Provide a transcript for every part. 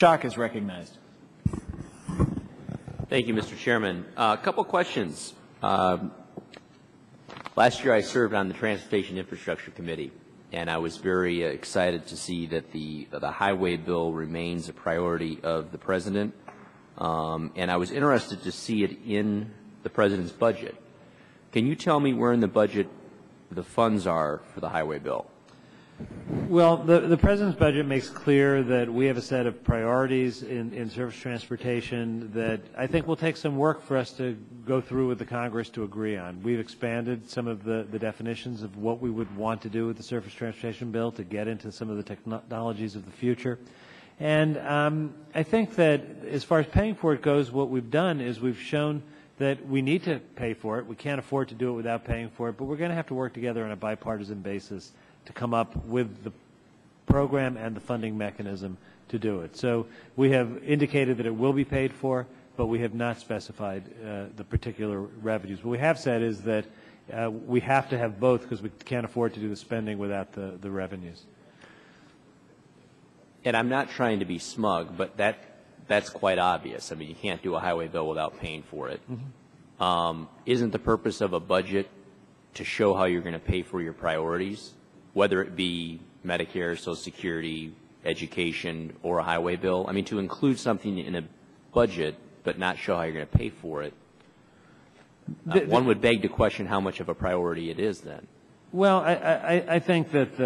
Schock is recognized. Thank you, Mr. Chairman. A couple questions. Last year I served on the Transportation Infrastructure Committee, and I was very excited to see that the highway bill remains a priority of the President, and I was interested to see it in the President's budget. Can you tell me where in the budget the funds are for the highway bill? Well, the President's budget makes clear that we have a set of priorities in surface transportation that I think will take some work for us to go through with the Congress to agree on. We've expanded some of the definitions of what we would want to do with the surface transportation bill to get into some of the technologies of the future. And I think that as far as paying for it goes, what we've done is we've shown that we need to pay for it. We can't afford to do it without paying for it, but we're going to have to work together on a bipartisan basis to come up with the program and the funding mechanism to do it. So we have indicated that it will be paid for, but we have not specified the particular revenues. What we have said is that we have to have both because we can't afford to do the spending without the revenues. And I'm not trying to be smug, but that's quite obvious. I mean, you can't do a highway bill without paying for it. Mm-hmm. Isn't the purpose of a budget to show how you're going to pay for your priorities, whether it be Medicare, Social Security, education, or a highway bill? I mean, to include something in a budget but not show how you're going to pay for it, one would beg to question how much of a priority it is then. Well, I think that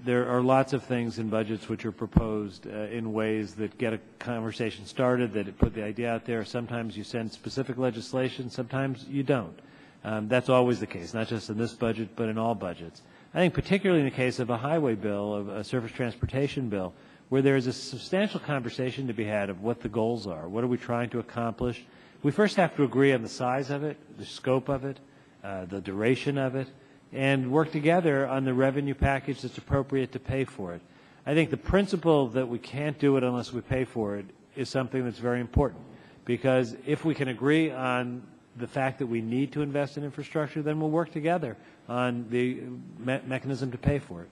there are lots of things in budgets which are proposed in ways that get a conversation started, that put the idea out there. Sometimes you send specific legislation, sometimes you don't. That's always the case, not just in this budget, but in all budgets. I think particularly in the case of a highway bill, of a surface transportation bill, where there is a substantial conversation to be had of what the goals are. What are we trying to accomplish? We first have to agree on the size of it, the scope of it, the duration of it, and work together on the revenue package that's appropriate to pay for it. I think the principle that we can't do it unless we pay for it is something that's very important, because if we can agree on the fact that we need to invest in infrastructure, then we'll work together on the mechanism to pay for it.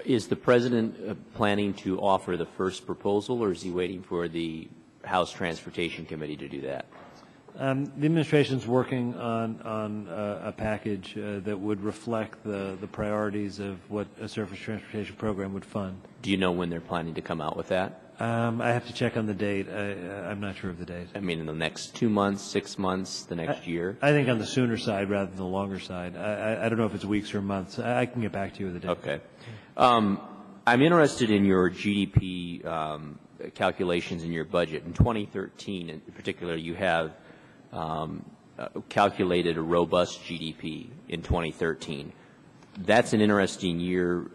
Is the President planning to offer the first proposal, or is he waiting for the House Transportation Committee to do that? The administration's working on a package that would reflect the priorities of what a surface transportation program would fund. Do you know when they're planning to come out with that? I have to check on the date. I'm not sure of the date. I mean, in the next 2 months, 6 months, the next year? I think on the sooner side rather than the longer side. I don't know if it's weeks or months. I can get back to you with the date. Okay. I'm interested in your GDP calculations in your budget. In 2013, in particular, you have calculated a robust GDP in 2013. That's an interesting year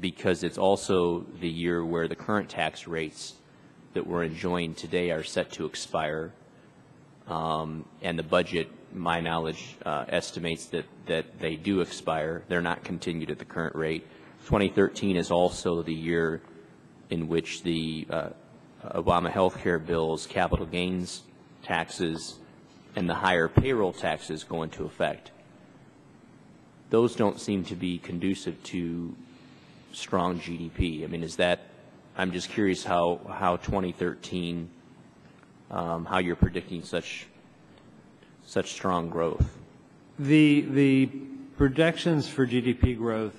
because it's also the year where the current tax rates that we're enjoying today are set to expire. And the budget, my knowledge, estimates that they do expire. They're not continued at the current rate. 2013 is also the year in which the Obama health care bill's capital gains taxes and the higher payroll taxes go into effect. Those don't seem to be conducive to strong GDP. I mean, is that, I'm just curious how 2013, how you're predicting such strong growth. The projections for GDP growth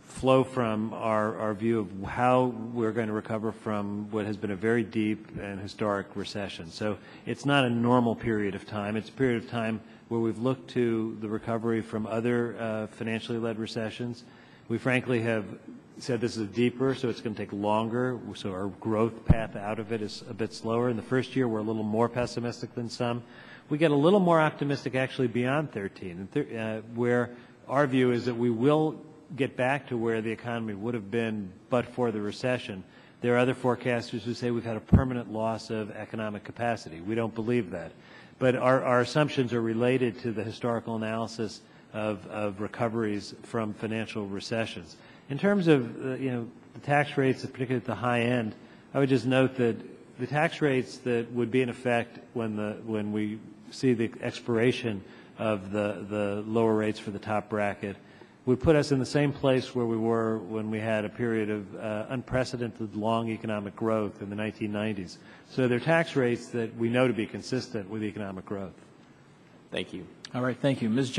flow from our view of how we're going to recover from what has been a very deep and historic recession. So it's not a normal period of time. It's a period of time where we've looked to the recovery from other financially led recessions. We frankly have said this is deeper, so it's going to take longer. So our growth path out of it is a bit slower. In the first year, we're a little more pessimistic than some. We get a little more optimistic actually beyond 13, where our view is that we will get back to where the economy would have been but for the recession. There are other forecasters who say we've had a permanent loss of economic capacity. We don't believe that. But our assumptions are related to the historical analysis of recoveries from financial recessions. In terms of the tax rates, particularly at the high end, I would just note that the tax rates that would be in effect when we see the expiration of the lower rates for the top bracket would put us in the same place where we were when we had a period of unprecedented long economic growth in the 1990s. So they're tax rates that we know to be consistent with economic growth. Thank you. All right, thank you. Ms.